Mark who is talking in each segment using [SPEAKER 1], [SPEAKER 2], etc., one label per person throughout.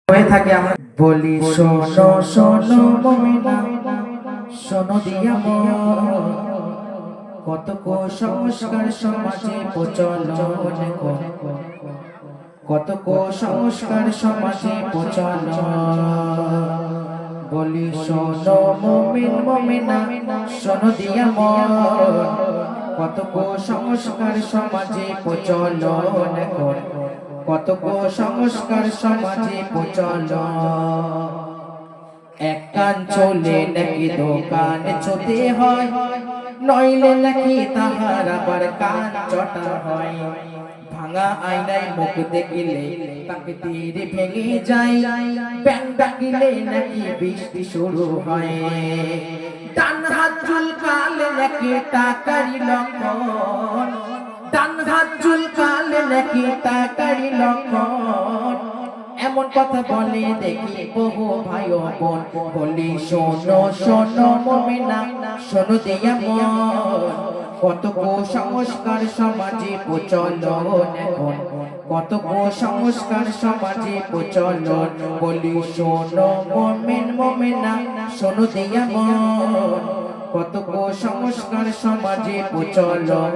[SPEAKER 1] হয়ে থাকে আমরা বলি শোনো শোনো মুমিনা শোনো দিয়া কত কুসংস্কার সমাজে প্রচলন কত কুসংস্কার সমাজে প্রচলন বলি শোনো মুমিন মুমিনা শোনো দিয়া কত কুসংস্কার সমাজে প্রচলন কত কুসংস্কার সমাজে প্রচলন এক কান চলে নাকি দোকান চলতে হয় নইলে নাকি তাহার আবার কান চটা হয় ভাঙা আয়নায় মুখ দেখিলে তাকে তীর ভেঙে যায় ব্যাং ডাকিলে নাকি বৃষ্টি শুরু হয় ডান হাত চুলকালে নাকি টাকারি লক্ষণ ডান হাত চুলকালে নাকি টাকারি লক্ষণ এমন কথা বলে দেখি বহু ভাই ও বোন বলি শোনো শোনো মুমিনা শোনো দিয়া কত কুসংস্কার সমাজে প্রচলন কত কুসংস্কার সমাজে প্রচলন বলি শোনো মুমিন মুমিনা শোনো দিয়া কত কুসংস্কার সমাজে প্রচলন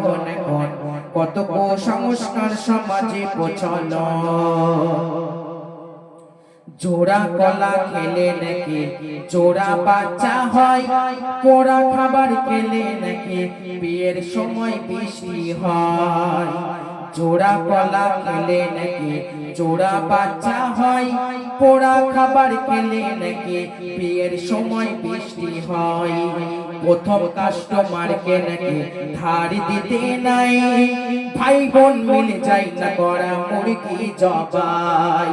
[SPEAKER 1] কত কুসংস্কার সমাজে প্রচলন জোড়া কলা খেলে নাকি জোড়া বাচ্চা হয় পোড়া খাবার খেলে নাকি বিয়ের সময় বৃষ্টি হয় জোড়া কলা খেলে নাকি জোড়া বাচ্চা হয় পোড়া খাবার খেলে নাকি বিয়ের সময় বৃষ্টি হয় প্রথম কাস্টমারকে নাকি ধার দিতে নাই ভাই বোন মিলে যায় না করা মুরগি জবাই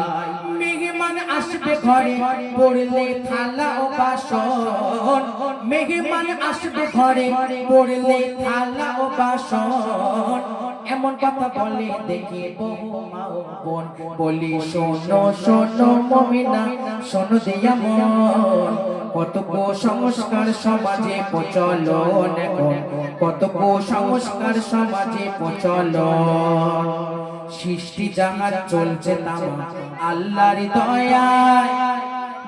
[SPEAKER 1] আসবে ঘরে পড়লে থালা ও বাসন মেহমান আসবে ঘরে পড়লে থালা ও বাসন এমন কথা বলে দেখি বহু মা ও বোন বলি শোনো শোনো মুমিনা শোনো দিয়া কত কুসংস্কার সমাজে প্রচলন কত কুসংস্কার সমাজে প্রচলন সৃষ্টি জাহাজ চলছে তামা আল্লাহর দয়ায়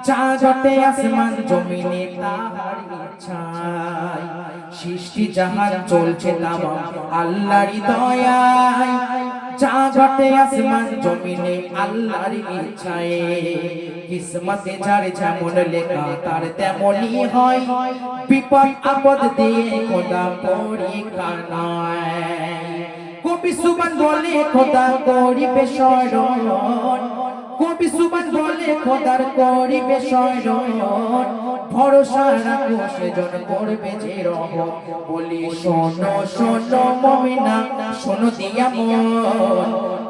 [SPEAKER 1] যা ঘটে আসমান জমিনে তাহার ইচ্ছায় সৃষ্টি জাহাজ চলছে তামা আল্লাহর দয়ায় যা ঘটে আসমান জমিনে আল্লাহর ইচ্ছায় কিসমতে যার যেমন লেখা তার তেমনই হয় বিপদ আপদ দিয়ে খোদা পরীক্ষা নয় কবি সুবহান বলে খোদা করিবে শরণ কবি সুবহান বলে খোদার করিবে শরণ ভরসা রাখো সেজন করবে যে রহম বলি শোনো শোনো মুমিনা শোনো দিয়া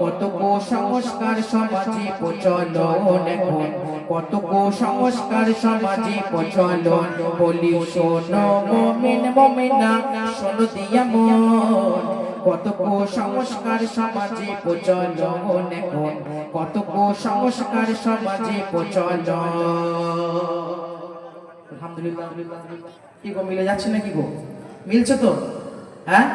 [SPEAKER 1] কত কুসংস্কার সমাজে প্রচলন কত কুসংস্কার সমাজে প্রচলন বলি শোনো মুমিন মুমিনা শোনো দিয়া কত কুসংস্কার সমাজে প্রচলন কত কুসংস্কার সমাজে প্রচলন আলহামদুলিল্লাহ কি গো মিলে যাচ্ছে নাকি গো মিলছে তো হ্যাঁ